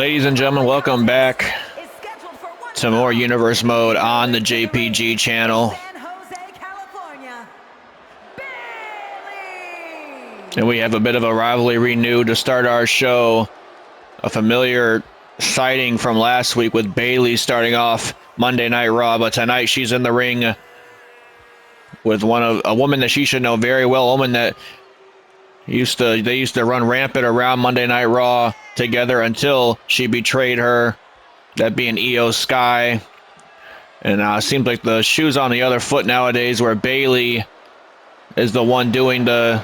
Ladies and gentlemen, welcome back to more Universe Mode on the JPG channel. And we have a bit of a rivalry renewed to start our show. A familiar sighting from last week with Bayley starting off Monday Night Raw, but tonight she's in the ring with a woman that she should know very well, a woman that they used to run rampant around Monday Night Raw together until she betrayed her, that being Io Sky. And it seems like the shoe's on the other foot nowadays, where Bayley is the one doing the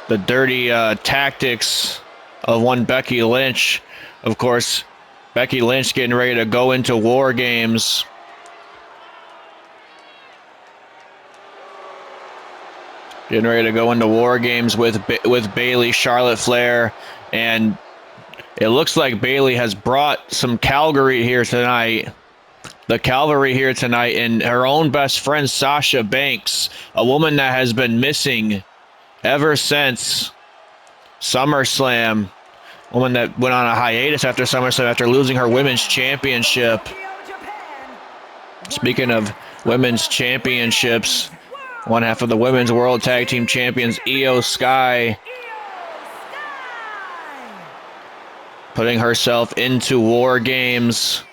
dirty tactics of one Becky Lynch. Of course, Becky Lynch getting ready to go into Wargames. Getting ready to go into Wargames with Bayley, Charlotte Flair, and it looks like Bayley has brought some cavalry here tonight. The cavalry here tonight, and her own best friend Sasha Banks, a woman that has been missing ever since SummerSlam. A woman that went on a hiatus after SummerSlam after losing her women's championship. Speaking of women's championships, one half of the Women's World Tag Team Champions, Io Sky, putting herself into Wargames,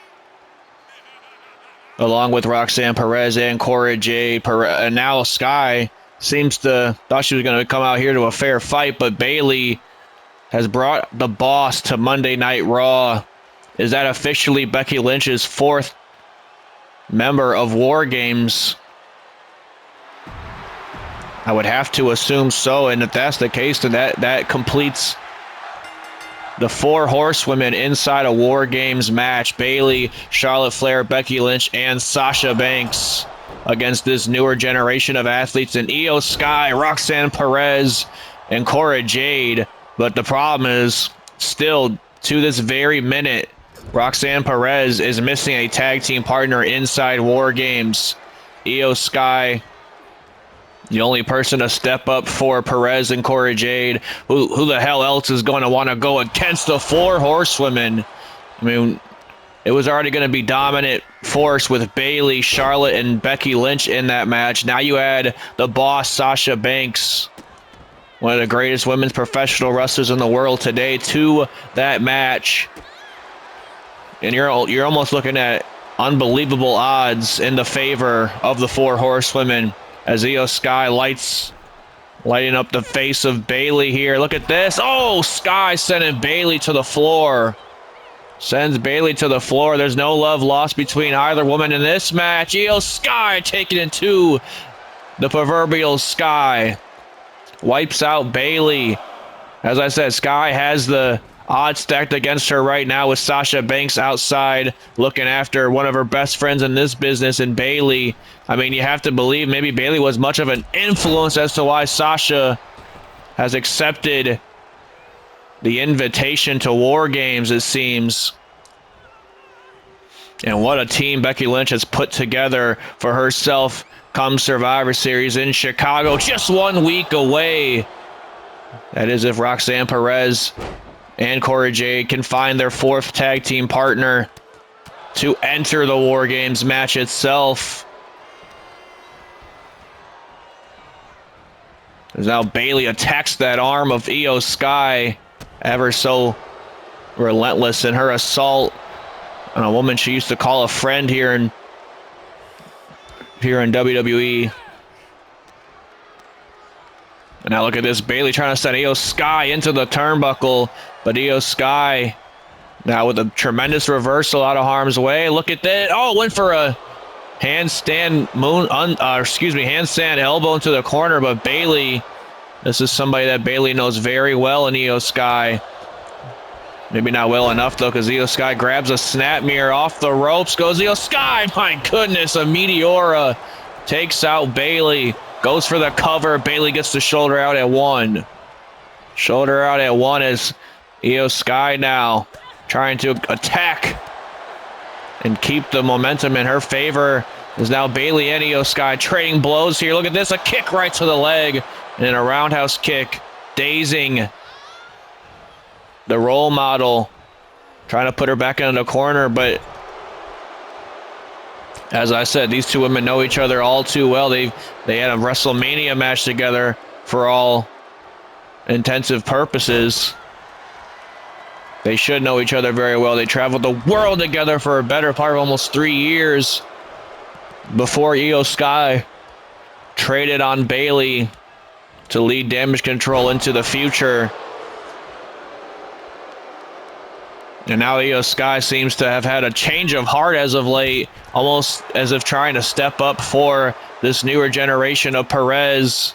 along with Roxanne Perez and Cora Jade. And now Sky thought she was going to come out here to a fair fight, but Bayley has brought the boss to Monday Night Raw. Is that officially Becky Lynch's fourth member of Wargames? I would have to assume so, and if that's the case, then that completes the four horsewomen inside a Wargames match. Bayley, Charlotte Flair, Becky Lynch, and Sasha Banks against this newer generation of athletes in Io Sky, Roxanne Perez, and Cora Jade. But the problem is, still to this very minute, Roxanne Perez is missing a tag team partner inside Wargames. Io Sky, the only person to step up for Perez and Cora Jade. Who the hell else is going to want to go against the four horsewomen? I mean, it was already going to be dominant force with Bayley, Charlotte, and Becky Lynch in that match. Now you add the boss, Sasha Banks, one of the greatest women's professional wrestlers in the world today, to that match. And you're almost looking at unbelievable odds in the favor of the four horsewomen, as Io Sky lighting up the face of Bayley here. Look at this. Oh, Sky sending Bayley to the floor. Sends Bayley to the floor. There's no love lost between either woman in this match. Io Sky taking it to the proverbial Sky. Wipes out Bayley. As I said, Sky has the odds stacked against her right now, with Sasha Banks outside looking after one of her best friends in this business in Bayley. I mean, you have to believe maybe Bayley was much of an influence as to why Sasha has accepted the invitation to Wargames, it seems. And what a team Becky Lynch has put together for herself come Survivor Series in Chicago, just 1 week away. That is, if Roxanne Perez and Cora Jade can find their fourth tag team partner to enter the Wargames match itself. As now Bayley attacks that arm of Io Sky, ever so relentless in her assault on a woman she used to call a friend here in WWE. And now look at this, Bayley trying to send Io Sky into the turnbuckle, but Io Sky now with a tremendous reversal out of harm's way. Look at that. Oh, went for a handstand handstand elbow into the corner, but Bayley, this is somebody that Bayley knows very well in Io Sky. Maybe not well enough, though, because Io Sky grabs a snap mirror off the ropes. Goes Io Sky. My goodness, a Meteora takes out Bayley. Goes for the cover. Bayley gets the shoulder out at one. Shoulder out at one as Io Sky now trying to attack and keep the momentum in her favor. Is now Bayley and Io Sky trading blows here. Look at this, a kick right to the leg and then a roundhouse kick, dazing the role model, trying to put her back into the corner. But as I said, these two women know each other all too well. They had a WrestleMania match together for all intensive purposes. They should know each other very well. They traveled the world together for a better part of almost 3 years before Io Sky traded on Bayley to lead Damage Control into the future. And now Io Sky seems to have had a change of heart as of late, almost as if trying to step up for this newer generation of Perez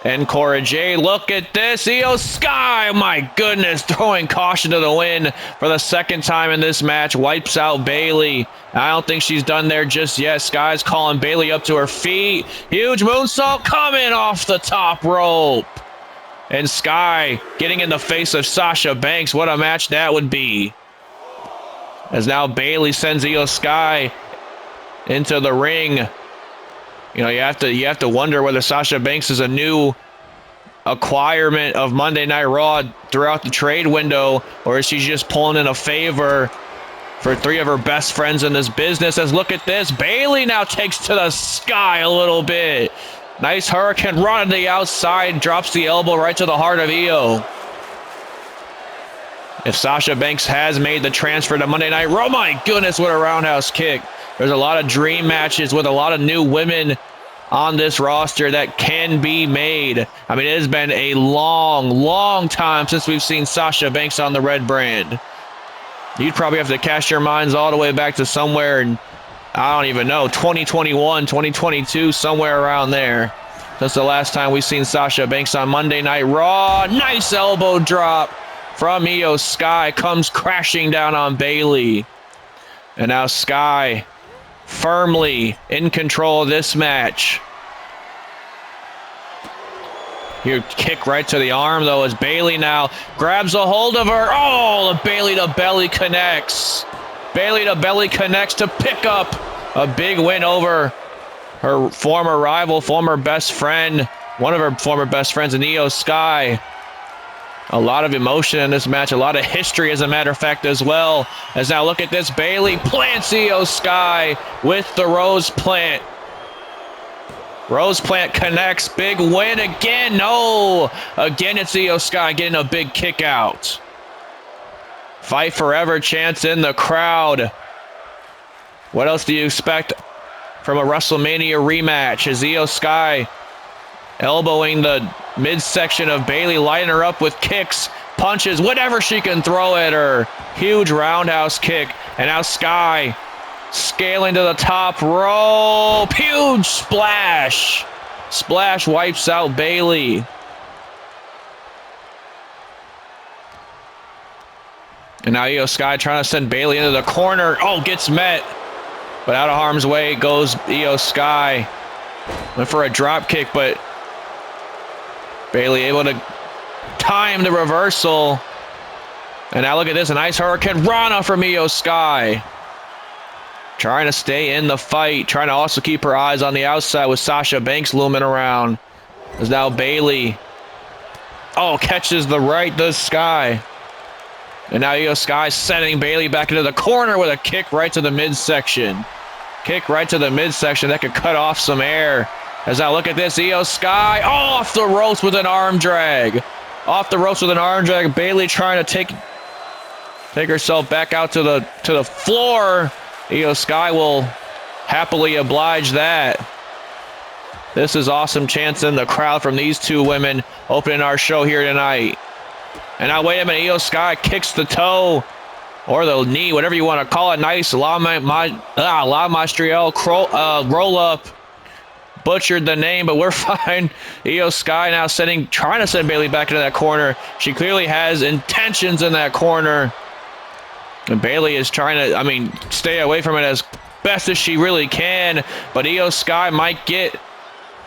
and Cora Jade. Look at this. Io Sky, my goodness, throwing caution to the wind for the second time in this match. Wipes out Bayley. I don't think she's done there just yet. Sky's calling Bayley up to her feet. Huge moonsault coming off the top rope. And Sky getting in the face of Sasha Banks. What a match that would be. As now Bayley sends Io Sky into the ring. You know, you have to wonder whether Sasha Banks is a new acquirement of Monday Night Raw throughout the trade window, or is she just pulling in a favor for 3 of her best friends in this business? As look at this, Bayley now takes to the sky a little bit. Nice hurricane run to the outside, drops the elbow right to the heart of Io. If Sasha Banks has made the transfer to Monday Night Raw, my goodness, what a roundhouse kick. There's a lot of dream matches with a lot of new women on this roster that can be made. I mean, it has been a long, long time since we've seen Sasha Banks on the red brand. You'd probably have to cast your minds all the way back to somewhere in, I don't even know, 2021, 2022, somewhere around there. That's the last time we've seen Sasha Banks on Monday Night Raw. Nice elbow drop from Io Sky. Comes crashing down on Bayley. And now Sky firmly in control of this match. Here, kick right to the arm, though, as Bayley now grabs a hold of her. Oh, the Bayley to belly connects. Bayley to belly connects to pick up a big win over her former rival, former best friend, one of her former best friends in Io Sky. A lot of emotion in this match, a lot of history, as a matter of fact, as well. As now look at this, Bayley plants Io Sky with the Rose Plant. Rose Plant connects, big win again. No, again it's Io Sky getting a big kick out. Fight forever chants in the crowd. What else do you expect from a WrestleMania rematch? Is Io Sky elbowing the midsection of Bayley, lighting her up with kicks, punches, whatever she can throw at her. Huge roundhouse kick. And now Sky scaling to the top rope. Huge splash. Splash wipes out Bayley. And now Io Sky trying to send Bayley into the corner. Oh, gets met. But out of harm's way goes Io Sky. Went for a drop kick, but Bayley able to time the reversal. And now look at this, a nice hurricane rana from Io Sky. Trying to stay in the fight, trying to also keep her eyes on the outside with Sasha Banks looming around. As now Bayley, catches the right, does Sky. And now Io Sky sending Bayley back into the corner with a kick right to the midsection. Kick right to the midsection that could cut off some air. As I look at this, Io Sky off the ropes with an arm drag. Off the ropes with an arm drag. Bayley trying to take herself back out to the floor. Io Sky will happily oblige that. This is awesome chants in the crowd from these two women opening our show here tonight. And now wait a minute, Io Sky kicks the toe or the knee, whatever you want to call it. Nice La Mastriel roll up. Butchered the name, but we're fine. Io Sky now trying to send Bayley back into that corner. She clearly has intentions in that corner. And Bayley is trying to, stay away from it as best as she really can. But Io Sky might get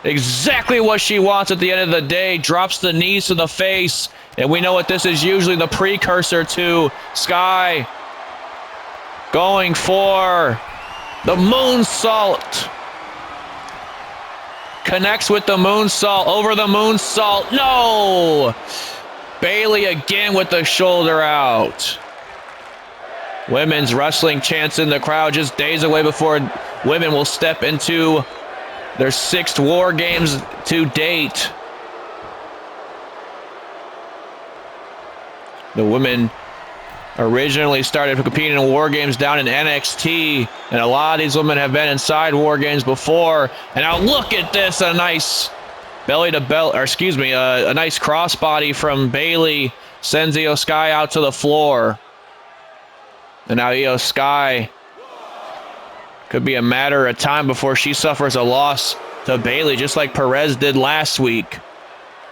exactly what she wants at the end of the day. Drops the knees to the face. And we know what this is usually the precursor to. Sky going for the moonsault. Connects with the moonsault, over the moonsault. No! Bayley again with the shoulder out. Women's wrestling chants in the crowd just days away before women will step into their 6th War Games to date. The women originally started competing in War Games down in NXT, and a lot of these women have been inside War Games before. And now look at this, a nice belly to belly, or excuse me, a nice crossbody from Bayley sends Io Sky out to the floor. And now Io Sky could be a matter of time before she suffers a loss to Bayley, just like Perez did last week.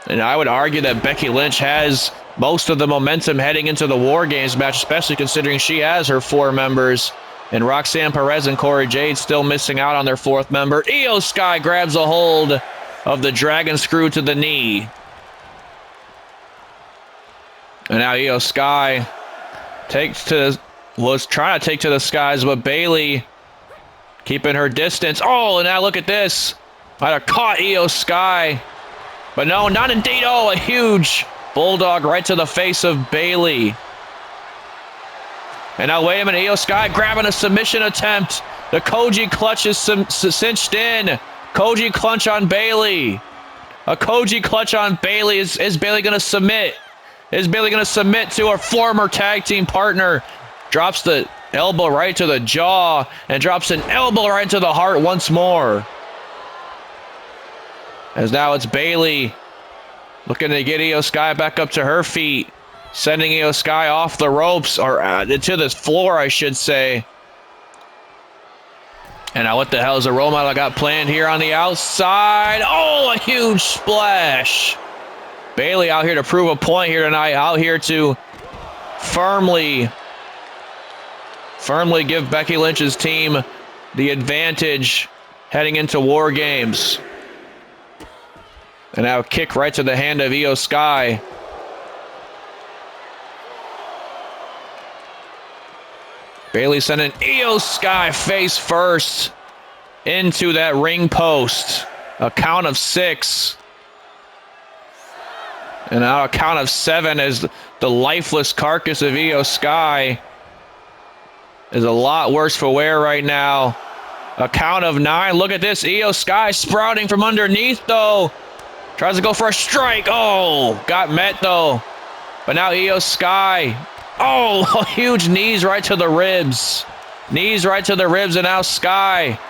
And I would argue that Becky Lynch has most of the momentum heading into the War Games match, especially considering she has her 4 members. And Roxanne Perez and Corey Jade still missing out on their 4th member. Io Sky grabs a hold of the dragon screw to the knee. And now Io Sky was trying to take to the skies, but Bayley keeping her distance. Oh, and now look at this. Might have caught Io Sky. But no, not indeed. Oh, a huge bulldog right to the face of Bayley. And now, wait a minute. Io Sky grabbing a submission attempt. The Koji clutch is cinched in. Koji clutch on Bayley. A Koji clutch on Bayley. Is Bayley going to submit? Is Bayley going to submit to her former tag team partner? Drops the elbow right to the jaw and drops an elbow right into the heart once more. As now it's Bayley looking to get Io Sky back up to her feet, sending Io Sky off the ropes, or to the floor, I should say. And now what the hell is the role model I got planned here on the outside? Oh, a huge splash. Bayley out here to prove a point here tonight, out here to firmly give Becky Lynch's team the advantage heading into War Games. And now a kick right to the hand of Io Sky. Bayley sending Io Sky face first into that ring post. A count of 6. And now a count of 7 as the lifeless carcass of Io Sky is a lot worse for wear right now. A count of 9. Look at this. Io Sky sprouting from underneath, though. Tries to go for a strike. Oh, got met, though. But now Io Sky. Oh, huge knees right to the ribs. Knees right to the ribs, and now Sky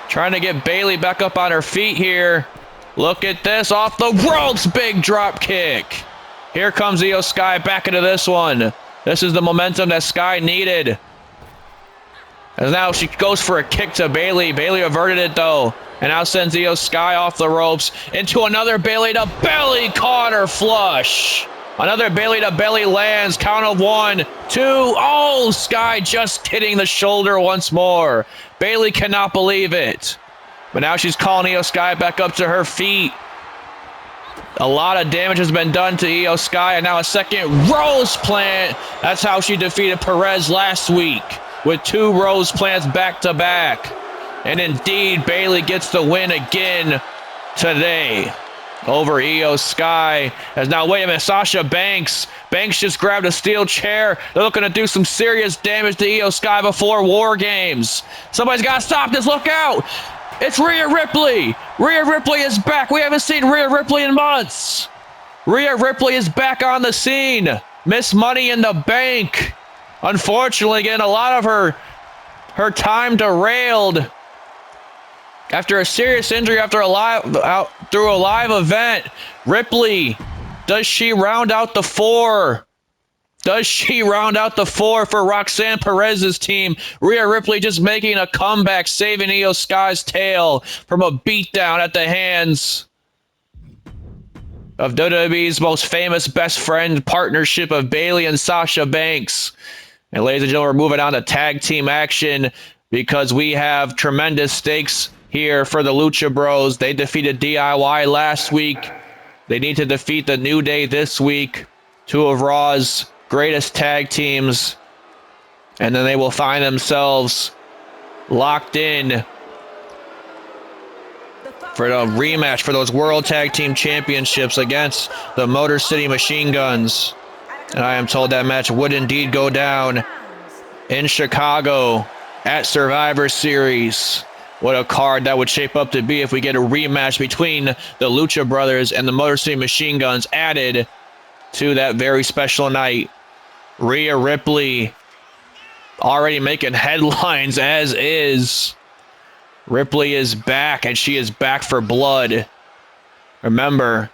trying to get Bayley back up on her feet here. Look at this. Off the ropes. Big drop kick. Here comes Io Sky back into this one. This is the momentum that Sky needed. As now she goes for a kick to Bayley. Bayley averted it, though. And now sends Io Sky off the ropes into another Bayley to belly corner flush. Another Bayley to belly lands. Count of 1, 2. Oh, Sky just hitting the shoulder once more. Bayley cannot believe it. But now she's calling Io Sky back up to her feet. A lot of damage has been done to Io Sky. And now a second rose plant. That's how she defeated Perez last week, with 2 rose plants back to back. And indeed, Bayley gets the win again today over Io Sky. As now, wait a minute, Sasha Banks. Banks just grabbed a steel chair. They're looking to do some serious damage to Io Sky before War Games. Somebody's got to stop this. Look out. It's Rhea Ripley. Rhea Ripley is back. We haven't seen Rhea Ripley in months. Rhea Ripley is back on the scene. Miss Money in the Bank. Unfortunately, getting a lot of her time derailed after a serious injury through a live event. Ripley, does she round out the 4? Does she round out the 4 for Roxanne Perez's team? Rhea Ripley just making a comeback, saving Io Sky's tail from a beatdown at the hands of WWE's most famous best friend partnership of Bayley and Sasha Banks. And ladies and gentlemen, we're moving on to tag team action because we have tremendous stakes here for the Lucha Bros. They defeated DIY last week. They need to defeat the New Day this week, 2 of Raw's greatest tag teams. And then they will find themselves locked in for the rematch for those World Tag Team Championships against the Motor City Machine Guns. And I am told that match would indeed go down in Chicago at Survivor Series. What a card that would shape up to be if we get a rematch between the Lucha Brothers and the Motor City Machine Guns added to that very special night. Rhea Ripley already making headlines as is. Ripley is back, and she is back for blood. Remember,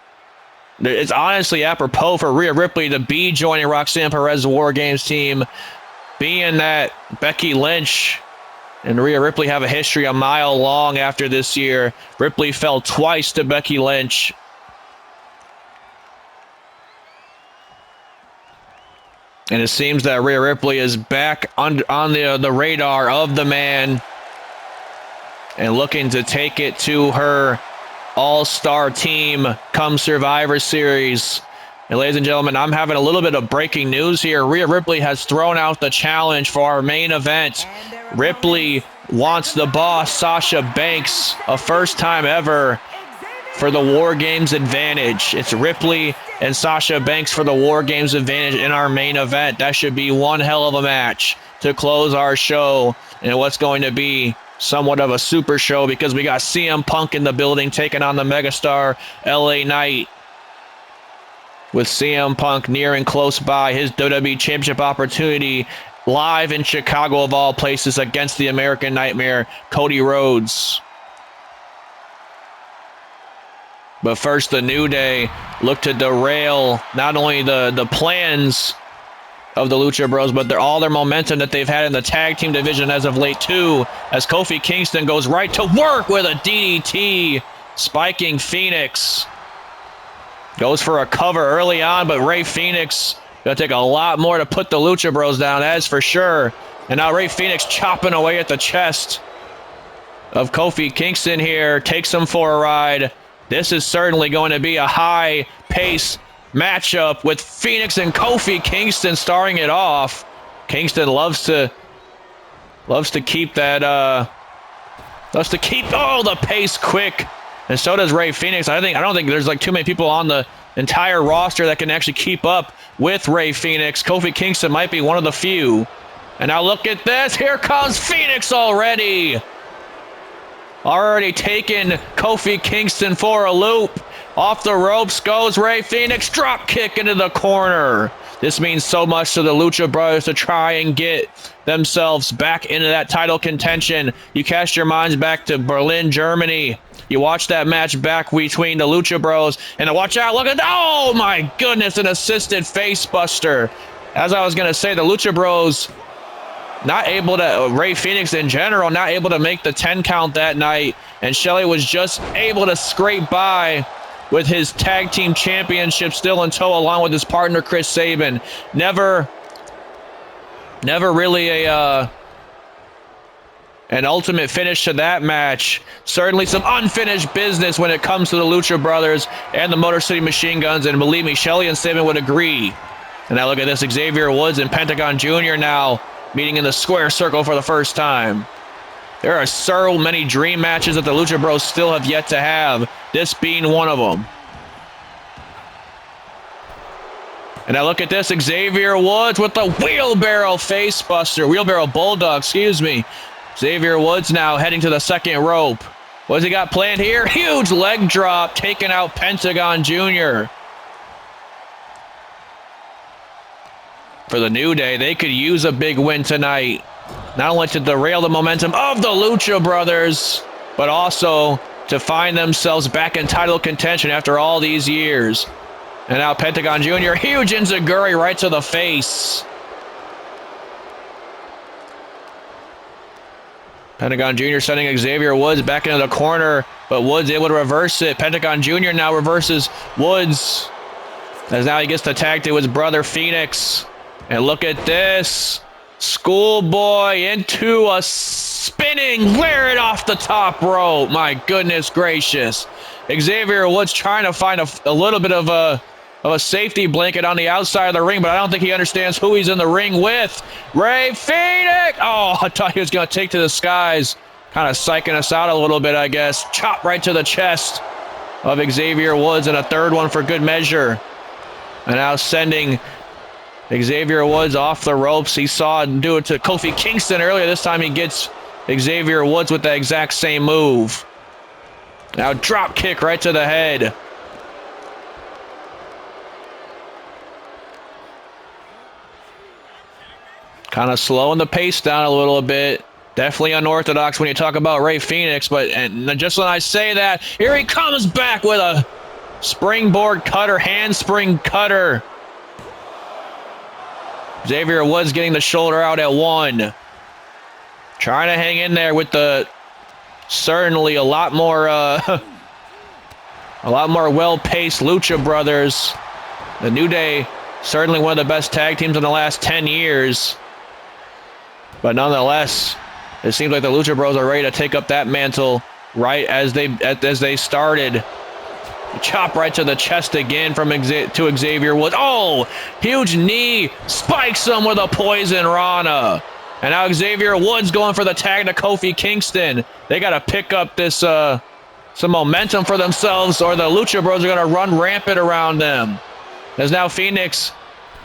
it's honestly apropos for Rhea Ripley to be joining Roxanne Perez's Wargames team, being that Becky Lynch and Rhea Ripley have a history a mile long after this year. Ripley fell twice to Becky Lynch. And it seems that Rhea Ripley is back on the radar of the man and looking to take it to her all-star team come Survivor Series. And ladies and gentlemen, I'm having a little bit of breaking news here. Rhea Ripley has thrown out the challenge for our main event. Ripley wants the boss, Sasha Banks, a first time ever for the War Games advantage. It's Ripley and Sasha Banks for the War Games advantage in our main event. That should be one hell of a match to close our show and what's going to be somewhat of a super show, because we got CM Punk in the building taking on the megastar LA Knight, with CM Punk near and close by his WWE Championship opportunity live in Chicago of all places against the American Nightmare, Cody Rhodes. But first, the New Day look to derail not only the plans of the Lucha Bros, but all their momentum that they've had in the tag team division as of late too, as Kofi Kingston goes right to work with a DDT, spiking Phoenix. Goes for a cover early on, but Rey Fenix gonna take a lot more to put the Lucha Bros down, that's for sure. And now Rey Fenix chopping away at the chest of Kofi Kingston here, takes him for a ride. This is certainly going to be a high-paced matchup with Phoenix and Kofi Kingston starting it off. Kingston loves to keep that the pace quick, and so does Rey Fenix. I don't think there's like too many people on the entire roster that can actually keep up with Rey Fenix. Kofi Kingston might be one of the few. And now look at this. Here comes Phoenix already. Already taking Kofi Kingston for a loop. Off the ropes goes Rey Fenix. Drop kick into the corner. This means so much to the Lucha Brothers to try and get themselves back into that title contention. You cast your minds back to Berlin, Germany. You watch that match back between the Lucha Bros. And watch out, look at, oh my goodness, an assisted face buster. As I was going to say, the Lucha Bros not able to, Rey Fenix in general, not able to make the 10 count that night. And Shelley was just able to scrape by with his tag team championship still in tow, along with his partner, Chris Sabin. Never really an ultimate finish to that match. Certainly some unfinished business when it comes to the Lucha Brothers and the Motor City Machine Guns. And believe me, Shelley and Sabin would agree. And now look at this, Xavier Woods and Pentagon Jr. now meeting in the square circle for the first time. There are so many dream matches that the Lucha Bros still have yet to have, this being one of them. And now look at this, Xavier Woods with the wheelbarrow bulldog, excuse me. Xavier Woods now heading to the second rope. What's he got planned here? Huge leg drop, taking out Pentagon Jr. For the New Day, they could use a big win tonight. Not only to derail the momentum of the Lucha Brothers, but also to find themselves back in title contention after all these years. And now Pentagon Jr., huge enziguri right to the face. Pentagon Jr. sending Xavier Woods back into the corner, but Woods able to reverse it. Pentagon Jr. now reverses Woods, as now he gets to tag to his brother Phoenix. And look at this. Schoolboy into a spinning lariat off the top rope. My goodness gracious. Xavier Woods trying to find a little bit of a safety blanket on the outside of the ring, but I don't think he understands who he's in the ring with. Rey Fenix! Oh, I thought he was going to take to the skies Kind of psyching us out a little bit, I guess. Chop right to the chest of Xavier Woods, and a third one for good measure. And now sending Xavier Woods off the ropes. He saw it do it to Kofi Kingston earlier. This time he gets Xavier Woods with the exact same move. Now drop kick right to the head. Kind of slowing the pace down a little bit. Definitely unorthodox when you talk about Rey Fenix, but and just when I say that, here he comes back with a springboard cutter, handspring cutter. Xavier Woods getting the shoulder out at 1. Trying to hang in there with the certainly a lot more well-paced Lucha Brothers. The New Day, certainly one of the best tag teams in the last 10 years. But nonetheless, it seems like the Lucha Bros are ready to take up that mantle right as they started. Chop right to the chest again to Xavier Woods. Oh, huge knee. Spikes him with a poison Rana. And now Xavier Woods going for the tag to Kofi Kingston. They got to pick up this some momentum for themselves, or the Lucha Bros are going to run rampant around them. As now Fenix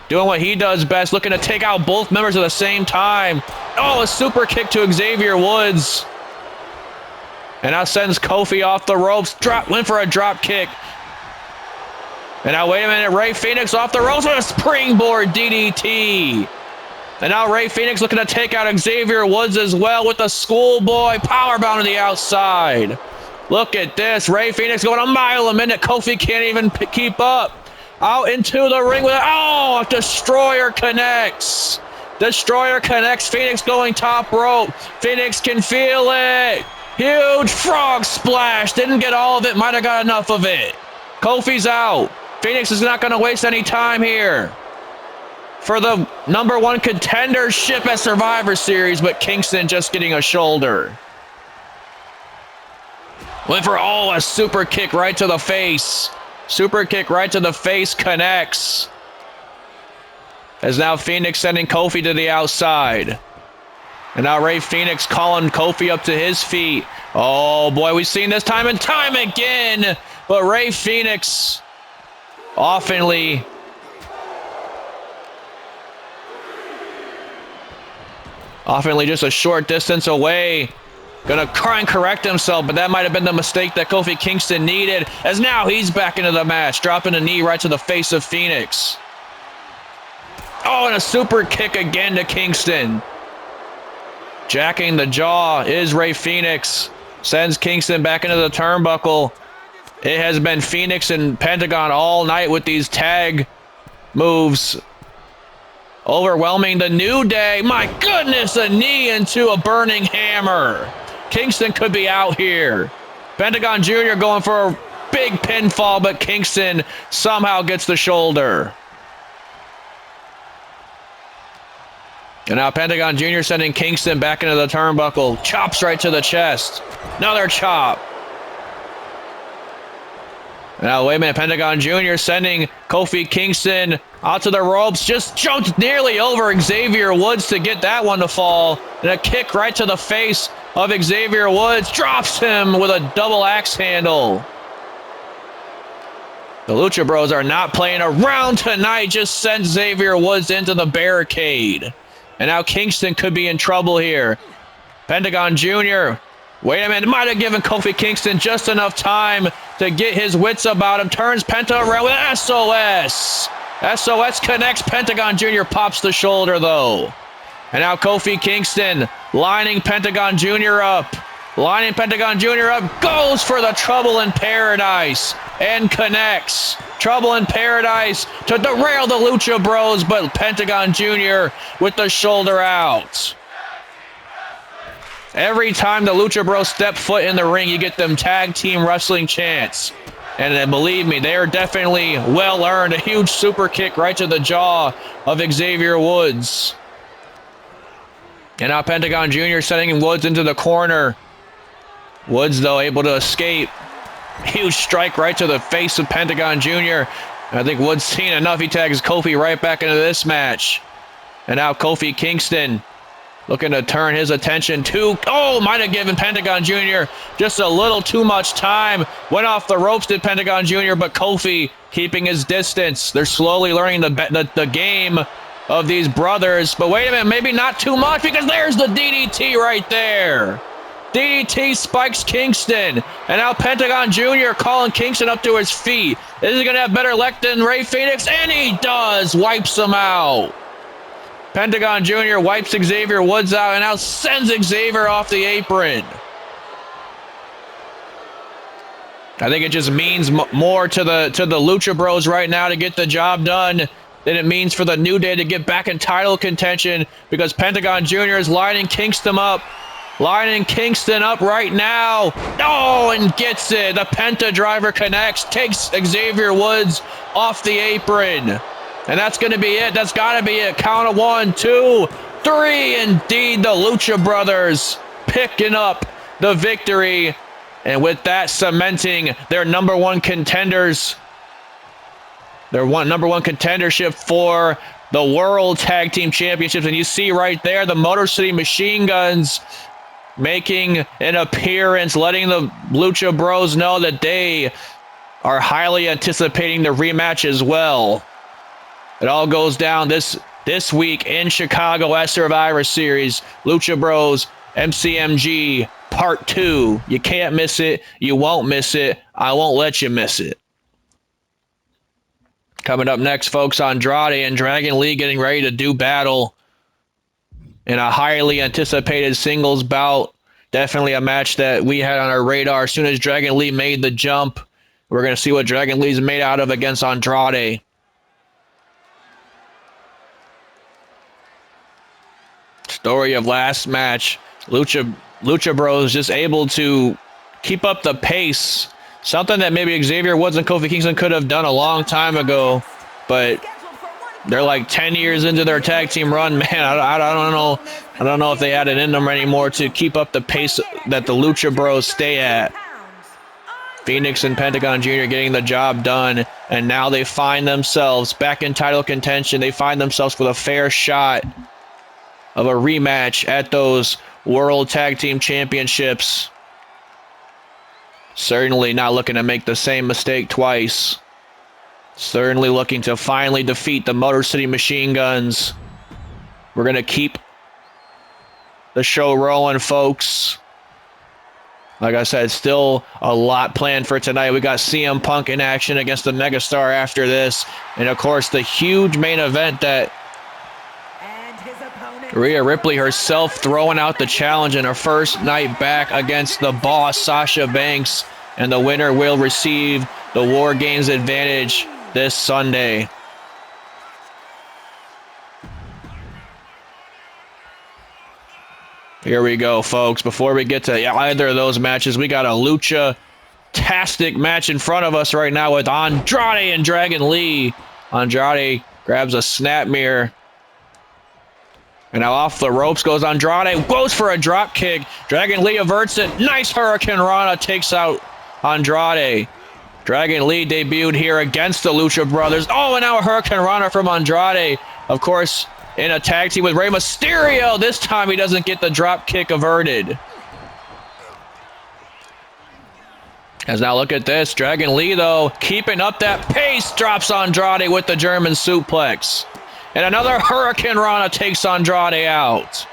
doing what he does best, looking to take out both members at the same time. Oh, a super kick to Xavier Woods. And now sends Kofi off the ropes. Went for a drop kick. And now, wait a minute, Rey Fenix off the ropes with a springboard DDT. And now Rey Fenix looking to take out Xavier Woods as well with a schoolboy powerbomb to the outside. Look at this. Rey Fenix going a mile a minute. Kofi can't even keep up. Out into the ring with it. Oh, Destroyer connects. Destroyer connects. Fenix going top rope. Fenix can feel it. Huge frog splash. Didn't get all of it. Might have got enough of it. Kofi's out. Fenix is not going to waste any time here for the #1 contendership at Survivor Series, but Kingston just getting a shoulder. Went for, a super kick right to the face. Super kick right to the face connects. As now Fenix sending Kofi to the outside. And now Rey Fenix calling Kofi up to his feet. Oh boy, we've seen this time and time again. But Rey Fenix oftenly just a short distance away. Gonna try and correct himself, but that might have been the mistake that Kofi Kingston needed, as now he's back into the match, dropping a knee right to the face of Fenix. Oh, and a super kick again to Kingston. Jacking the jaw is Rey Fenix. Sends Kingston back into the turnbuckle. It has been Fenix and Pentagon all night with these tag moves. Overwhelming the New Day. My goodness, a knee into a burning hammer. Kingston could be out here. Pentagon Jr. going for a big pinfall, but Kingston somehow gets the shoulder. And now Pentagon Jr. sending Kingston back into the turnbuckle. Chops right to the chest. Another chop. Now, wait a minute. Pentagon Jr. sending Kofi Kingston out to the ropes. Just jumped nearly over Xavier Woods to get that one to fall. And a kick right to the face of Xavier Woods. Drops him with a double axe handle. The Lucha Bros are not playing around tonight. Just sent Xavier Woods into the barricade. And now Kingston could be in trouble here. Pentagon Jr. Wait a minute. Might have given Kofi Kingston just enough time to get his wits about him. Turns Penta around with SOS. SOS connects. Pentagon Jr. pops the shoulder, though. And now Kofi Kingston lining Pentagon Jr. up. Lining Pentagon Jr. up. Goes for the Trouble in Paradise. And connects. Trouble in Paradise to derail the Lucha Bros, but Pentagon Jr. with the shoulder out. Every time the Lucha Bros step foot in the ring, you get them tag team wrestling chants. And then believe me, they are definitely well earned. A huge super kick right to the jaw of Xavier Woods. And now Pentagon Jr. sending Woods into the corner. Woods, though, able to escape. Huge strike right to the face of Pentagon Jr. I think Woods seen enough. He tags Kofi right back into this match. And now Kofi Kingston Looking to turn his attention to, might have given Pentagon Jr. just a little too much time. Went off the ropes, did Pentagon Jr., but Kofi keeping his distance. They're slowly learning the game of these brothers. But wait a minute, maybe not too much, because there's the DDT right there. DDT spikes Kingston. And now Pentagon Jr. calling Kingston up to his feet. Is he going to have better luck than Rey Fenix? And he does. Wipes him out. Pentagon Jr. wipes Xavier Woods out and now sends Xavier off the apron. I think it just means more to the Lucha Bros right now to get the job done than it means for the New Day to get back in title contention, because Pentagon Jr. is lining Kingston up. Lining Kingston up right now. And gets it. The Penta driver connects, takes Xavier Woods off the apron. And that's going to be it. That's got to be it. Count of 1, 2, 3. Indeed, the Lucha Brothers picking up the victory. And with that, cementing their number one contenders. Their number one contendership for the World Tag Team Championships. And you see right there, the Motor City Machine Guns making an appearance, letting the Lucha Bros know that they are highly anticipating the rematch as well. It all goes down this week in Chicago at Survivor Series. Lucha Bros MCMG Part 2. You can't miss it. You won't miss it. I won't let you miss it. Coming up next, folks, Andrade and Dragon Lee getting ready to do battle in a highly anticipated singles bout. Definitely a match that we had on our radar. As soon as Dragon Lee made the jump, we're going to see what Dragon Lee's made out of against Andrade. Story of last match. Lucha Bros just able to keep up the pace. Something that maybe Xavier Woods and Kofi Kingston could have done a long time ago, but they're like 10 years into their tag team run. Man, I don't know if they had it in them anymore to keep up the pace that the Lucha Bros stay at. Phoenix and Pentagon Jr. getting the job done, and now they find themselves back in title contention. They find themselves with a fair shot of a rematch at those World Tag Team Championships. Certainly not looking to make the same mistake twice. Certainly looking to finally defeat the Motor City Machine Guns. We're going to keep the show rolling, folks. Like I said, still a lot planned for tonight. We got CM Punk in action against the Megastar after this. And, of course, the huge main event that Rhea Ripley herself throwing out the challenge in her first night back against the boss, Sasha Banks. And the winner will receive the Wargames advantage this Sunday. Here we go, folks. Before we get to either of those matches, we got a lucha-tastic match in front of us right now with Andrade and Dragon Lee. Andrade grabs a snap mirror. And now off the ropes goes Andrade. Goes for a drop kick. Dragon Lee averts it. Nice Hurricane Rana takes out Andrade. Dragon Lee debuted here against the Lucha Brothers. And now a Hurricane Rana from Andrade. Of course, in a tag team with Rey Mysterio. This time he doesn't get the drop kick averted. As now look at this. Dragon Lee, though, keeping up that pace, drops Andrade with the German suplex. And another Hurricane Rana takes Andrade out.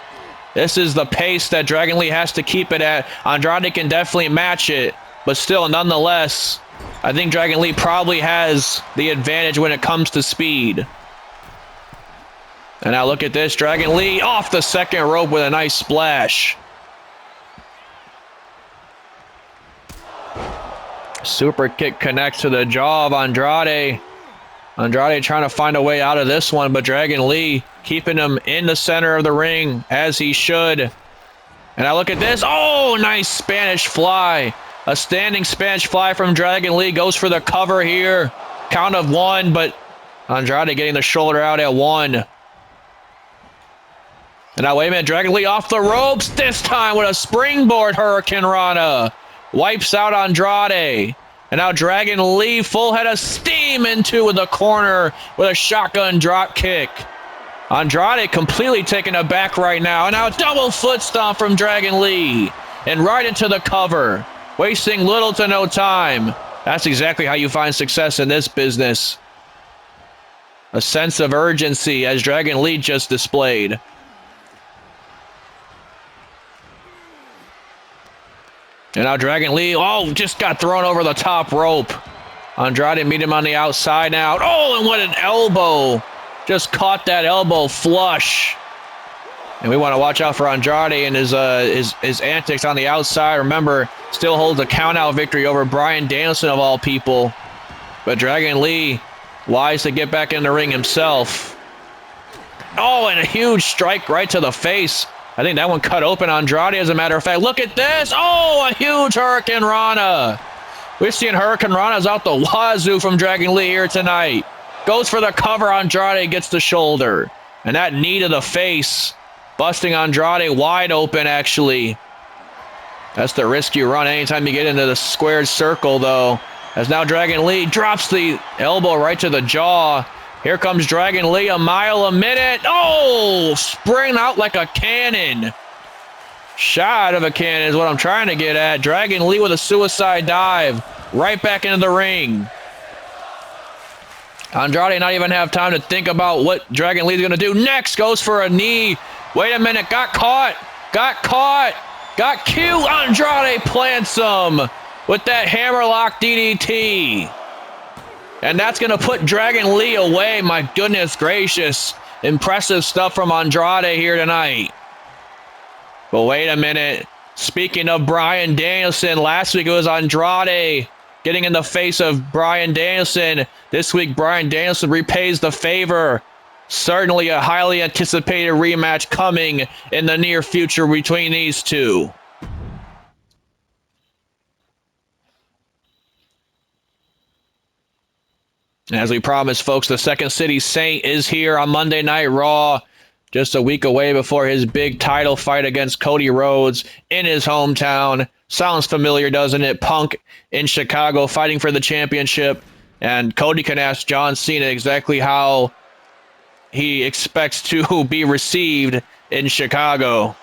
This is the pace that Dragon Lee has to keep it at. Andrade can definitely match it, but still, nonetheless, I think Dragon Lee probably has the advantage when it comes to speed. And now look at this. Dragon Lee off the second rope with a nice splash. Super kick connects to the jaw of Andrade. Andrade trying to find a way out of this one, but Dragon Lee keeping him in the center of the ring as he should. And now look at this. Nice Spanish fly. A standing Spanish fly from Dragon Lee. Goes for the cover here. Count of 1, but Andrade getting the shoulder out at 1. And now wait a minute. Dragon Lee off the ropes. This time with a springboard Hurricane Rana. Wipes out Andrade. And now Dragon Lee full head of steam into the corner with a shotgun drop kick. Andrade completely taken aback right now. And now double foot stomp from Dragon Lee. And right into the cover. Wasting little to no time. That's exactly how you find success in this business. A sense of urgency as Dragon Lee just displayed. And now Dragon Lee, just got thrown over the top rope. Andrade meet him on the outside now. Oh, and what an elbow. Just caught that elbow flush. And we want to watch out for Andrade and his antics on the outside. Remember, still holds a count-out victory over Bryan Danielson of all people. But Dragon Lee, wise to get back in the ring himself. Oh, and a huge strike right to the face. I think that one cut open Andrade, as a matter of fact. Look at this. Oh, a huge Hurricane Rana. We're seeing Hurricane Rana's out the wazoo from Dragon Lee here tonight. Goes for the cover. Andrade gets the shoulder. And that knee to the face, busting Andrade wide open, actually. That's the risk you run anytime you get into the squared circle, though. As now Dragon Lee drops the elbow right to the jaw. Here comes Dragon Lee, a mile a minute. Oh, spring out like a cannon. Shot of a cannon is what I'm trying to get at. Dragon Lee with a suicide dive. Right back into the ring. Andrade not even have time to think about what Dragon Lee's going to do next. Goes for a knee. Wait a minute. Got caught. Got cute. Andrade plants him with that hammerlock DDT. And that's going to put Dragon Lee away. My goodness gracious. Impressive stuff from Andrade here tonight. But wait a minute. Speaking of Bryan Danielson, last week it was Andrade getting in the face of Bryan Danielson. This week, Bryan Danielson repays the favor. Certainly a highly anticipated rematch coming in the near future between these two. And as we promised, folks, the Second City Saint is here on Monday Night Raw. Just a week away before his big title fight against Cody Rhodes in his hometown. Sounds familiar, doesn't it? Punk in Chicago fighting for the championship. And Cody can ask John Cena exactly how he expects to be received in Chicago.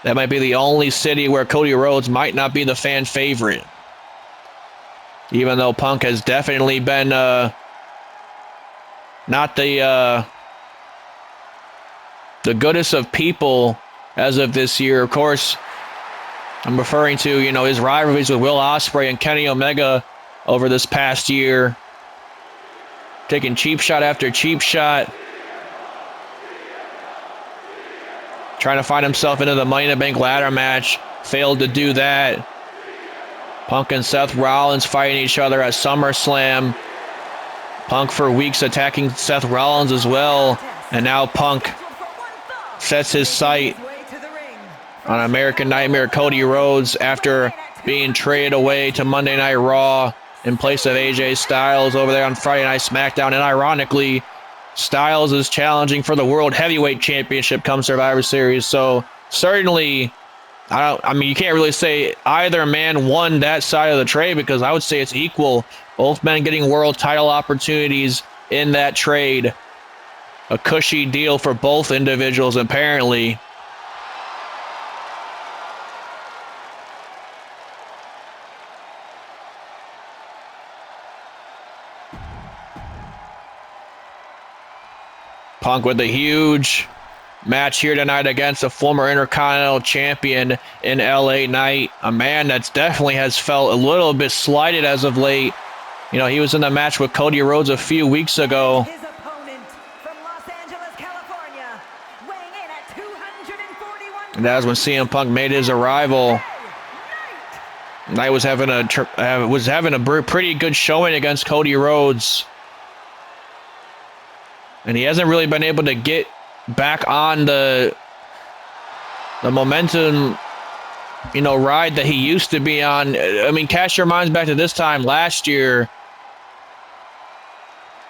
That might be the only city where Cody Rhodes might not be the fan favorite. Even though Punk has definitely been not the goodest of people as of this year. Of course, I'm referring to, his rivalries with Will Ospreay and Kenny Omega over this past year. Taking cheap shot after cheap shot. Trying to find himself into the Money in the Bank ladder match. Failed to do that. Punk and Seth Rollins fighting each other at SummerSlam. Punk for weeks attacking Seth Rollins as well. And now Punk sets his sight on American Nightmare Cody Rhodes after being traded away to Monday Night Raw in place of AJ Styles over there on Friday Night SmackDown. And ironically, Styles is challenging for the World Heavyweight Championship come Survivor Series. So certainly, you can't really say either man won that side of the trade, because I would say it's equal. Both men getting world title opportunities in that trade. A cushy deal for both individuals, apparently. Punk with a huge match here tonight against a former Intercontinental Champion in LA Knight. A man that's definitely has felt a little bit slighted as of late. He was in the match with Cody Rhodes a few weeks ago. His opponent from Los Angeles, California, weighing in at 241. And that was when CM Punk made his arrival. Knight was having a pretty good showing against Cody Rhodes. And he hasn't really been able to get back on the momentum, ride that he used to be on. Cast your minds back to this time last year.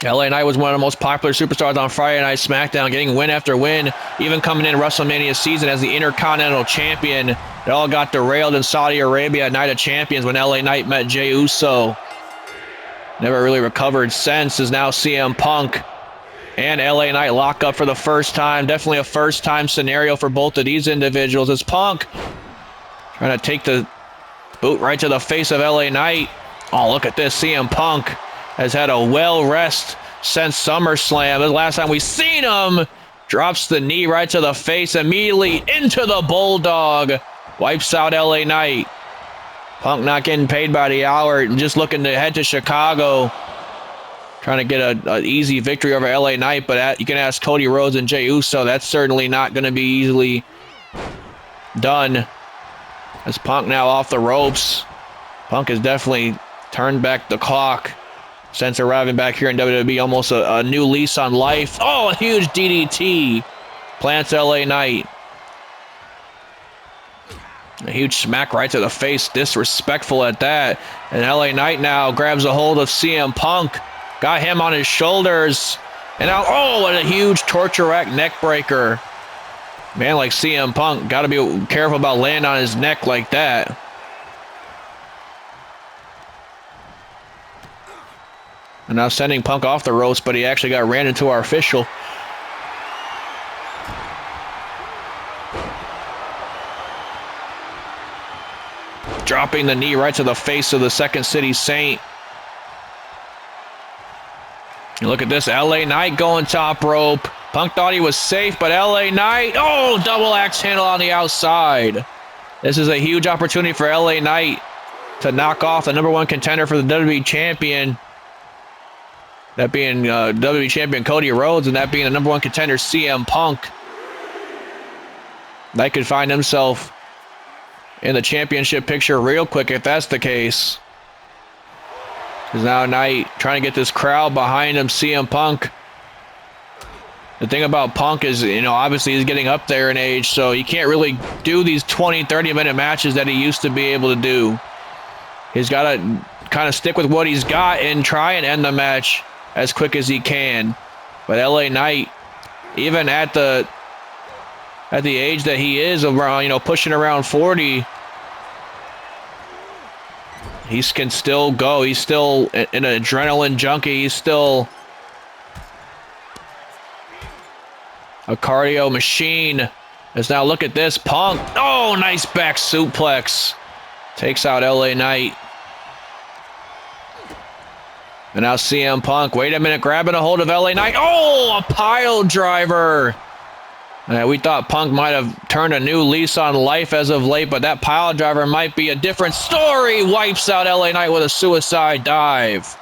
LA Knight was one of the most popular superstars on Friday Night SmackDown, getting win after win, even coming in WrestleMania season as the Intercontinental Champion. It all got derailed in Saudi Arabia at Night of Champions when LA Knight met Jey Uso. Never really recovered since. Is now CM Punk and LA Knight lock up for the first time. Definitely a first-time scenario for both of these individuals. It's Punk trying to take the boot right to the face of LA Knight. Oh, look at this. CM Punk has had a well-rest since SummerSlam. The last time we seen him, drops the knee right to the face, immediately into the Bulldog. Wipes out LA Knight. Punk not getting paid by the hour, just looking to head to Chicago. Trying to get an easy victory over LA Knight, but you can ask Cody Rhodes and Jey Uso. That's certainly not going to be easily done. As Punk now off the ropes. Punk has definitely turned back the clock since arriving back here in WWE. Almost a new lease on life. Oh, a huge DDT. Plants LA Knight. A huge smack right to the face. Disrespectful at that. And LA Knight now grabs a hold of CM Punk. Got him on his shoulders. And now, oh, what a huge torture rack neck breaker. Man like CM Punk, got to be careful about landing on his neck like that. And now sending Punk off the ropes, but he actually got ran into our official. Dropping the knee right to the face of the Second City Saint. And look at this, LA Knight going top rope. Punk thought he was safe, but LA Knight, oh, double axe handle on the outside. This is a huge opportunity for LA Knight to knock off the #1 contender for the WWE Champion. That being WWE Champion Cody Rhodes, and that being the #1 contender CM Punk. Knight could find himself in the championship picture real quick if that's the case. Because now Knight trying to get this crowd behind him, CM Punk. The thing about Punk is, obviously he's getting up there in age, so he can't really do these 20, 30-minute matches that he used to be able to do. He's got to kind of stick with what he's got and try and end the match as quick as he can. But LA Knight, even at the age that he is, around, pushing around 40, he can still go. He's still an adrenaline junkie. He's still a cardio machine. As now look at this, Punk. Oh, nice back suplex. Takes out LA Knight. And now CM Punk. Wait a minute, grabbing a hold of LA Knight. Oh, a pile driver. We thought Punk might have turned a new lease on life as of late, but that pile driver might be a different story. Wipes out LA Knight with a suicide dive.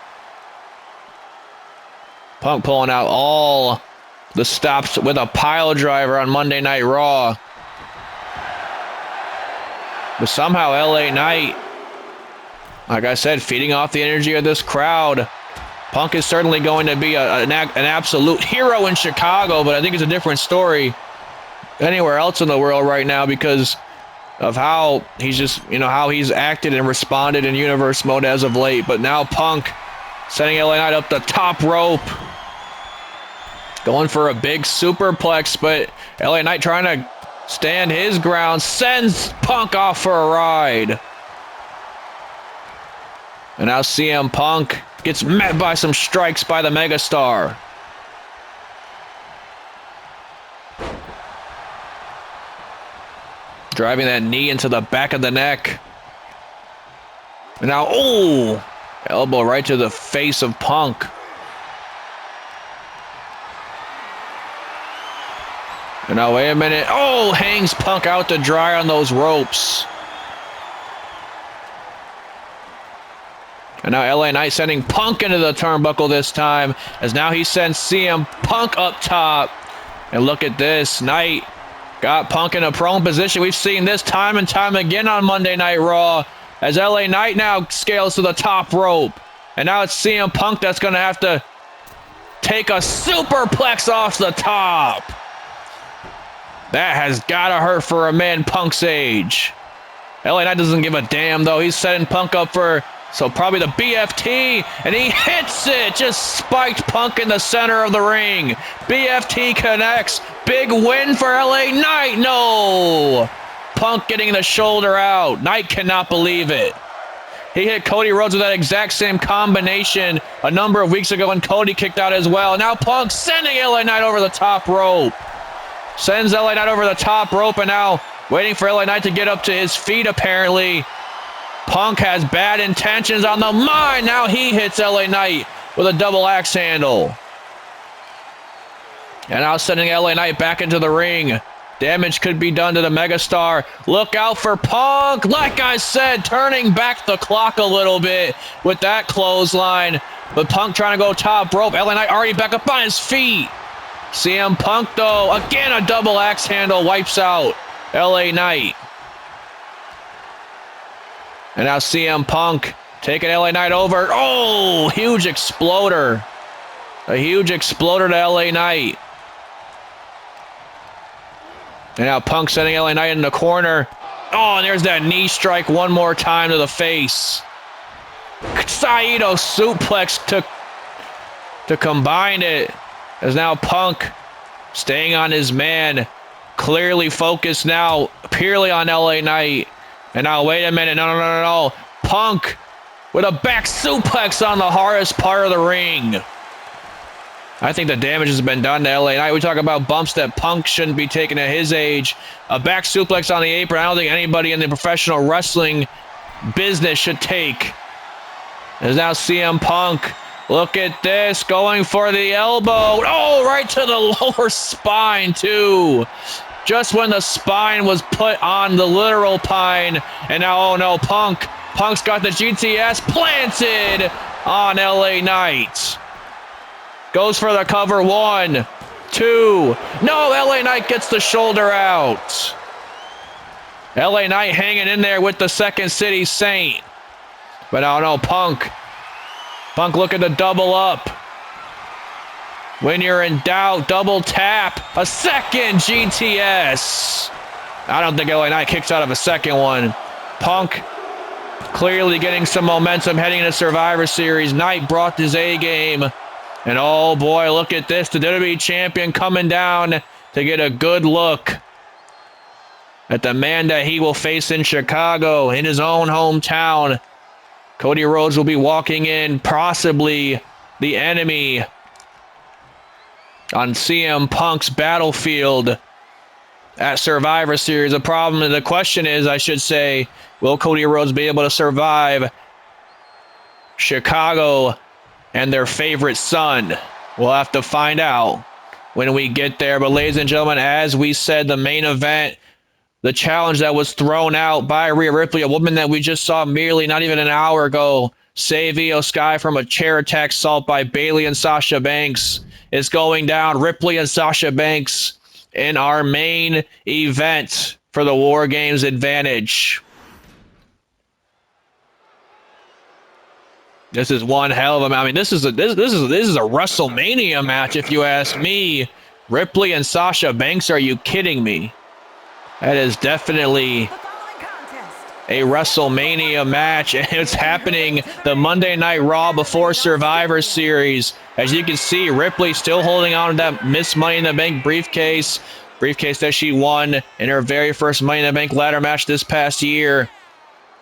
Punk pulling out all the stops with a pile driver on Monday Night Raw. But somehow LA Knight, like I said, feeding off the energy of this crowd. Punk is certainly going to be an absolute hero in Chicago, but I think it's a different story anywhere else in the world right now because of how he's just, how he's acted and responded in universe mode as of late. But now Punk sending LA Knight up the top rope. Going for a big superplex, but LA Knight trying to stand his ground, sends Punk off for a ride. And now CM Punk gets met by some strikes by the Megastar. Driving that knee into the back of the neck. And now, oh, elbow right to the face of Punk. And now, wait a minute. Oh, hangs Punk out to dry on those ropes. And now LA Knight sending Punk into the turnbuckle this time, as now he sends CM Punk up top. And look at this. Knight got Punk in a prone position. We've seen this time and time again on Monday Night Raw, as LA Knight now scales to the top rope. And now it's CM Punk that's going to have to take a superplex off the top. That has got to hurt for a man Punk's age. LA Knight doesn't give a damn, though. He's setting Punk up for, probably the BFT, and he hits it. Just spiked Punk in the center of the ring. BFT connects. Big win for LA Knight. No. Punk getting the shoulder out. Knight cannot believe it. He hit Cody Rhodes with that exact same combination a number of weeks ago, and Cody kicked out as well. Now Punk sending LA Knight over the top rope. Sends LA Knight over the top rope, and now waiting for LA Knight to get up to his feet, apparently. Punk has bad intentions on the mind. Now he hits LA Knight with a double axe handle. And now sending LA Knight back into the ring. Damage could be done to the megastar. Look out for Punk. Like I said, turning back the clock a little bit with that clothesline. But Punk trying to go top rope. LA Knight already back up on his feet. CM Punk, though, again a double axe handle, wipes out LA Knight. And now CM Punk taking LA Knight over. Oh, huge exploder. A huge exploder to LA Knight. And now Punk sending LA Knight in the corner. Oh, and there's that knee strike one more time to the face. Saito suplex to combine it. As now Punk staying on his man. Clearly focused now purely on LA Knight. And now wait a minute. No. Punk with a back suplex on the hardest part of the ring. I think the damage has been done to LA Knight. We talk about bumps that Punk shouldn't be taking at his age. A back suplex on the apron. I don't think anybody in the professional wrestling business should take. There's now CM Punk. Look at this. Going for the elbow. Oh, right to the lower spine, too. Just when the spine was put on the literal pine. And now, oh no, Punk's got the GTS planted on LA Knight. Goes for the cover. 1, 2. No, LA Knight gets the shoulder out. LA Knight hanging in there with the Second City Saint. But oh no, Punk looking to double up. When you're in doubt, double tap. A second GTS. I don't think LA Knight kicks out of a second one. Punk clearly getting some momentum heading into Survivor Series. Knight brought his A game. And oh boy, look at this. The WWE Champion coming down to get a good look at the man that he will face in Chicago, in his own hometown. Cody Rhodes will be walking in, possibly the enemy on CM Punk's battlefield at Survivor Series. The question is, I should say, will Cody Rhodes be able to survive Chicago and their favorite son? We'll have to find out when we get there. But ladies and gentlemen, as we said, the main event, the challenge that was thrown out by Rhea Ripley, a woman that we just saw merely not even an hour ago, save Io Sky from a chair attack assault by Bayley and Sasha Banks, is going down. Ripley and Sasha Banks in our main event for the Wargames advantage. This is one hell of a. I mean, this is a WrestleMania match, if you ask me. Ripley and Sasha Banks, are you kidding me? That is definitely a WrestleMania match, and it's happening the Monday Night Raw before Survivor Series. As you can see, Ripley still holding on to that Miss Money in the Bank briefcase that she won in her very first Money in the Bank ladder match this past year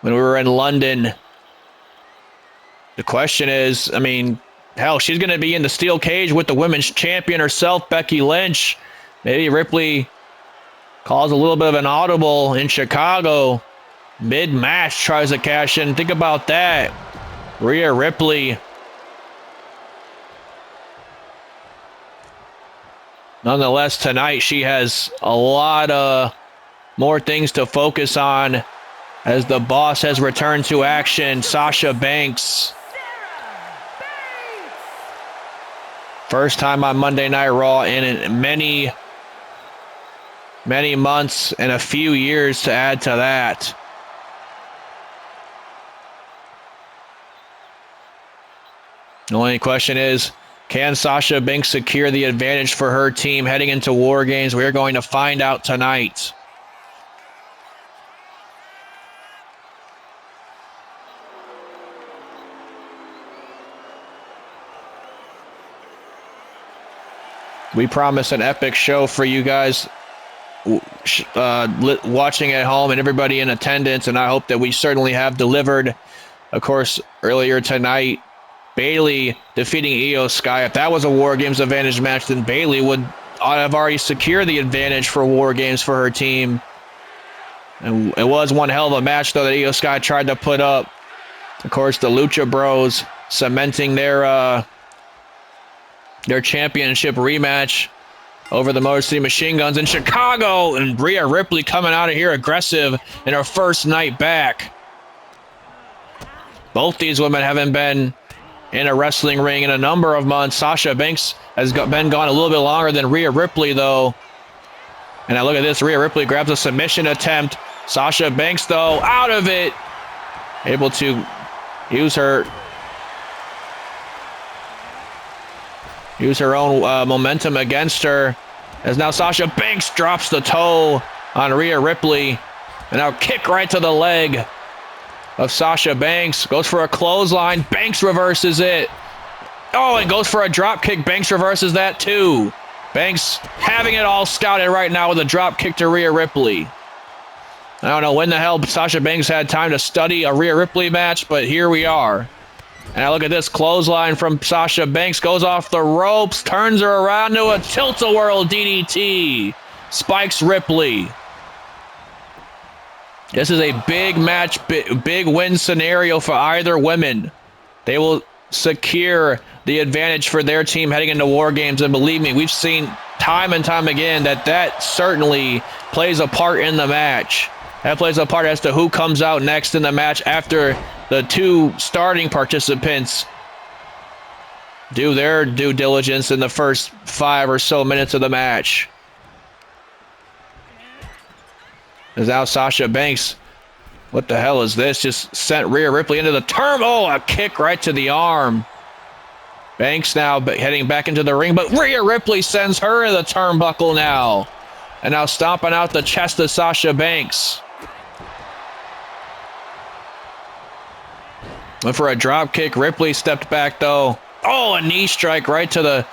when we were in London. The question is, I mean, hell, she's going to be in the steel cage with the women's champion herself, Becky Lynch. Maybe Ripley calls a little bit of an audible in Chicago. Mid-match tries to cash in. Think about that. Rhea Ripley. Nonetheless, tonight she has a lot of more things to focus on as the boss has returned to action. Sasha Banks. First time on Monday Night Raw in many months and a few years to add to that. The only question is, can Sasha Banks secure the advantage for her team heading into Wargames? We're going to find out tonight. We promise an epic show for you guys watching at home and everybody in attendance, and I hope that we certainly have delivered Of course, earlier tonight, Bayley defeating Io Sky. If that was a War Games advantage match, then Bayley would have already secured the advantage for War Games for her team. And it was one hell of a match, though, that Io Sky tried to put up. Of course, the Lucha Bros cementing their championship rematch over the Motor City Machine Guns in Chicago. And Rhea Ripley coming out of here aggressive in her first night back. Both these women haven't been in a wrestling ring in a number of months. Sasha Banks has been gone a little bit longer than Rhea Ripley, though. And now look at this. Rhea Ripley grabs a submission attempt. Sasha Banks, though, out of it. Able to use her own momentum against her. As now Sasha Banks drops the toe on Rhea Ripley. And now kick right to the leg of Sasha Banks. Goes for a clothesline. Banks reverses it. Oh, and goes for a drop kick. Banks reverses that too. Banks having it all scouted right now with a drop kick to Rhea Ripley. I don't know when the hell Sasha Banks had time to study a Rhea Ripley match, but here we are. And now look at this clothesline from Sasha Banks. Goes off the ropes, turns her around to a tilt-a-whirl DDT. Spikes Ripley. This is a big match, big win scenario for either women. They will secure the advantage for their team heading into War Games. And believe me, we've seen time and time again that certainly plays a part in the match. That plays a part as to who comes out next in the match after the two starting participants do their due diligence in the first 5 or so minutes of the match. As now Sasha Banks, what the hell is this? Just sent Rhea Ripley into the turn. Oh, a kick right to the arm. Banks now heading back into the ring, but Rhea Ripley sends her in the turnbuckle now. And now stomping out the chest of Sasha Banks. Went for a drop kick. Ripley stepped back though. Oh, a knee strike right to the...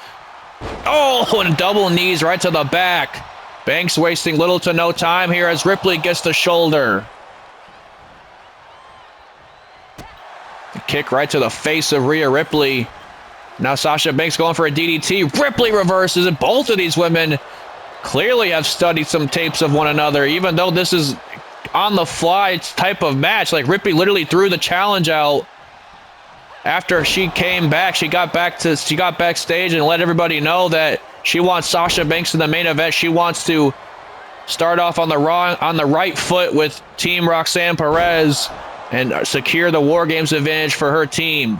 Oh, and double knees right to the back. Banks wasting little to no time here as Ripley gets the shoulder. The kick right to the face of Rhea Ripley. Now Sasha Banks going for a DDT. Ripley reverses it. Both of these women clearly have studied some tapes of one another, even though this is on the fly type of match. Like Ripley literally threw the challenge out after she came back. She got backstage and let everybody know that she wants Sasha Banks in the main event. She wants to start off on the right foot with Team Roxanne Perez and secure the War Games advantage for her team.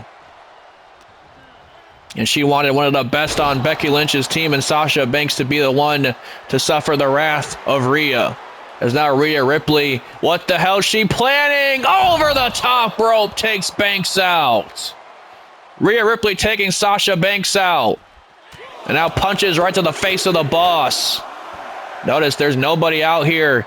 And she wanted one of the best on Becky Lynch's team and Sasha Banks to be the one to suffer the wrath of Rhea. As now Rhea Ripley, what the hell is she planning? Over the top rope, takes Banks out. Rhea Ripley taking Sasha Banks out. And now punches right to the face of the boss. Notice there's nobody out here.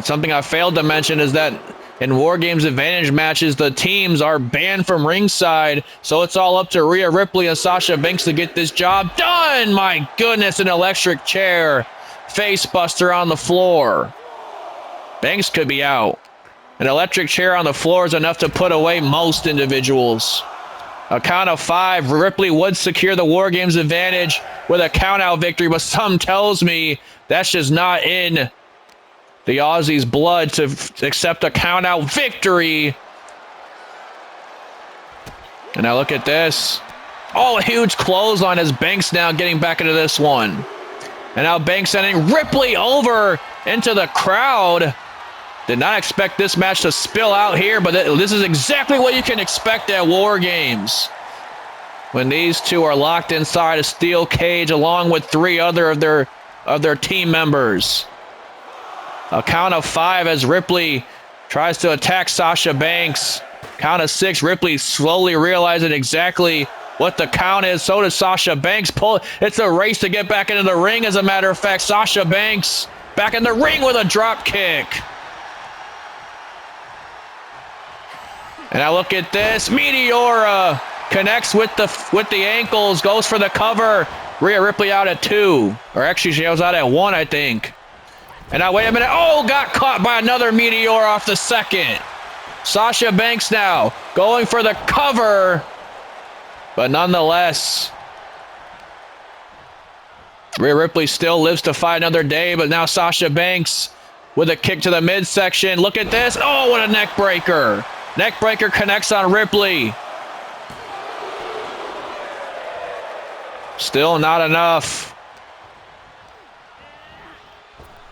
Something I failed to mention is that in War Games advantage matches, the teams are banned from ringside. So it's all up to Rhea Ripley and Sasha Banks to get this job done. My goodness, an electric chair. Face buster on the floor. Banks could be out. An electric chair on the floor is enough to put away most individuals. A count of 5, Ripley would secure the War Games advantage with a count-out victory, but some tells me that's just not in the Aussies' blood to accept a count-out victory. And now look at this. Oh, a huge clothesline as Banks now getting back into this one. And now Banks sending Ripley over into the crowd. Did not expect this match to spill out here, but this is exactly what you can expect at War Games. When these two are locked inside a steel cage along with 3 other of their team members. A count of 5 as Ripley tries to attack Sasha Banks. Count of 6, Ripley slowly realizing exactly what the count is. So does Sasha Banks. It's a race to get back into the ring, as a matter of fact. Sasha Banks back in the ring with a drop kick. And now look at this. Meteora connects with the ankles, goes for the cover. Rhea Ripley out at 2. Or actually, she was out at 1, I think. And now, wait a minute. Oh, got caught by another Meteora off the second. Sasha Banks now going for the cover, but nonetheless, Rhea Ripley still lives to fight another day, but now Sasha Banks with a kick to the midsection. Look at this. Oh, what a neck breaker. Neck breaker connects on Ripley. Still not enough.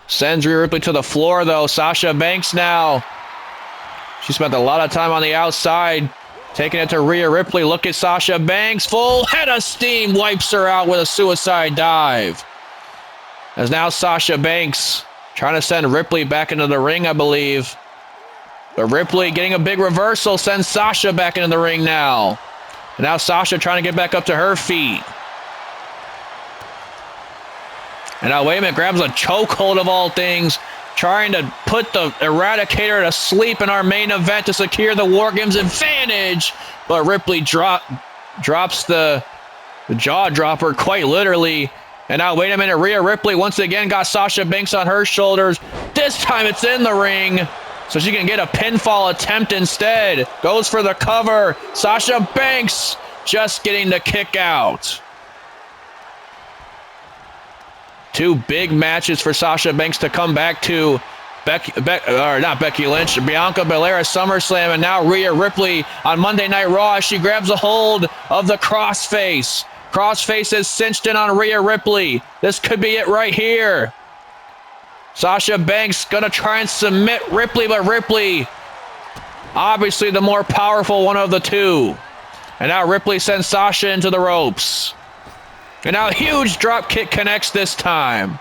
Sends Rhea Ripley to the floor, though. Sasha Banks now. She spent a lot of time on the outside, taking it to Rhea Ripley. Look at Sasha Banks. Full head of steam. Wipes her out with a suicide dive. As now Sasha Banks trying to send Ripley back into the ring, I believe. But Ripley getting a big reversal sends Sasha back into the ring now. And now Sasha trying to get back up to her feet. And now, wait a minute, grabs a chokehold of all things, trying to put the Eradicator to sleep in our main event to secure the Wargames advantage. But Ripley drops the jaw dropper quite literally. And now, wait a minute, Rhea Ripley once again got Sasha Banks on her shoulders. This time it's in the ring, so she can get a pinfall attempt instead. Goes for the cover. Sasha Banks just getting the kick out. Two big matches for Sasha Banks to come back to. Not Becky Lynch, Bianca Belair at SummerSlam, and now Rhea Ripley on Monday Night Raw as she grabs a hold of the crossface. Crossface is cinched in on Rhea Ripley. This could be it right here. Sasha Banks gonna try and submit Ripley, but Ripley, obviously the more powerful one of the two. And now Ripley sends Sasha into the ropes. And now a huge drop kick connects this time.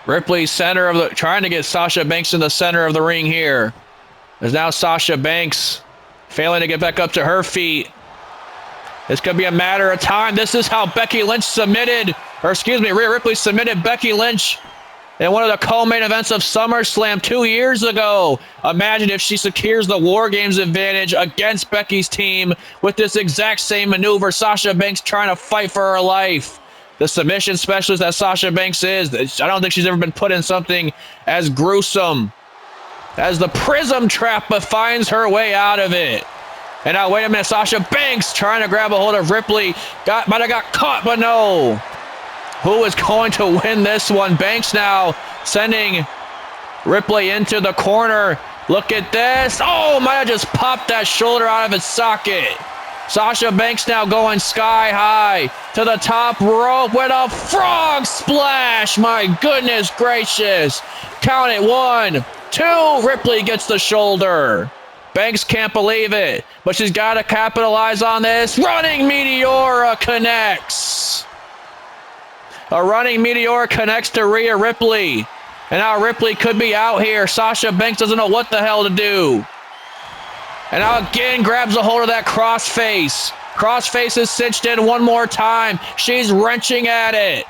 Ripley trying to get Sasha Banks in the center of the ring here. There's now Sasha Banks failing to get back up to her feet. This could be a matter of time. This is how Rhea Ripley submitted Becky Lynch in one of the co-main events of SummerSlam 2 years ago. Imagine if she secures the Wargames advantage against Becky's team with this exact same maneuver. Sasha Banks trying to fight for her life. The submission specialist that Sasha Banks is, I don't think she's ever been put in something as gruesome as the Prism Trap, but finds her way out of it. And now, wait a minute, Sasha Banks trying to grab a hold of Ripley. Might have got caught, but no. Who is going to win this one? Banks now sending Ripley into the corner. Look at this. Oh, might have just popped that shoulder out of its socket. Sasha Banks now going sky high to the top rope with a frog splash. My goodness gracious. Count it. 1, 2. Ripley gets the shoulder. Banks can't believe it, but she's got to capitalize on this. Running Meteora connects. A running Meteora connects to Rhea Ripley. And now Ripley could be out here. Sasha Banks doesn't know what the hell to do. And now again grabs a hold of that crossface. Crossface is cinched in one more time. She's wrenching at it.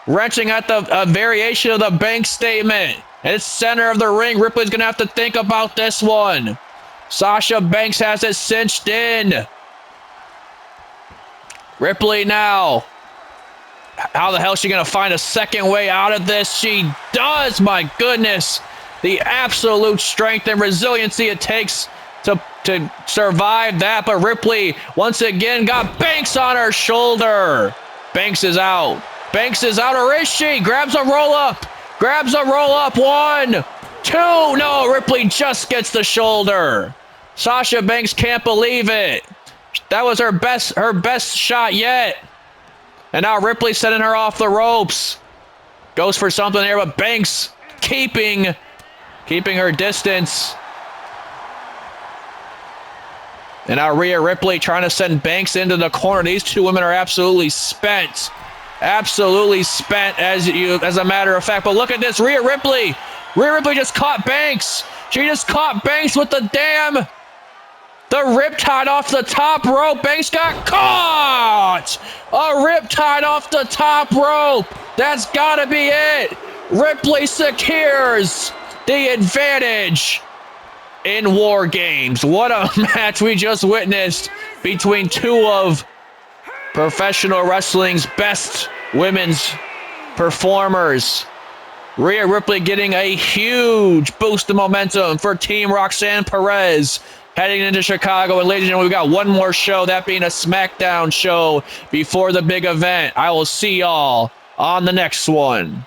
Wrenching at the variation of the Banks statement. And it's center of the ring. Ripley's going to have to think about this one. Sasha Banks has it cinched in. Ripley now. How the hell is she going to find a second way out of this? She does, my goodness. The absolute strength and resiliency it takes to survive that. But Ripley, once again, got Banks on her shoulder. Banks is out. Banks is out, or is she? Grabs a roll-up. Grabs a roll-up. 1, 2. No, Ripley just gets the shoulder. Sasha Banks can't believe it. That was her best shot yet. And now Ripley sending her off the ropes. Goes for something there, but Banks keeping her distance. And now Rhea Ripley trying to send Banks into the corner. These two women are absolutely spent. Absolutely spent, as a matter of fact. But look at this, Rhea Ripley. Rhea Ripley just caught Banks. She just caught Banks with the riptide off the top rope. Banks got caught! A riptide off the top rope. That's gotta be it. Ripley secures the advantage in Wargames. What a match we just witnessed between two of professional wrestling's best women's performers. Rhea Ripley getting a huge boost of momentum for Team Roxanne Perez heading into Chicago. And ladies and gentlemen, we've got one more show, that being a SmackDown show before the big event. I will see y'all on the next one.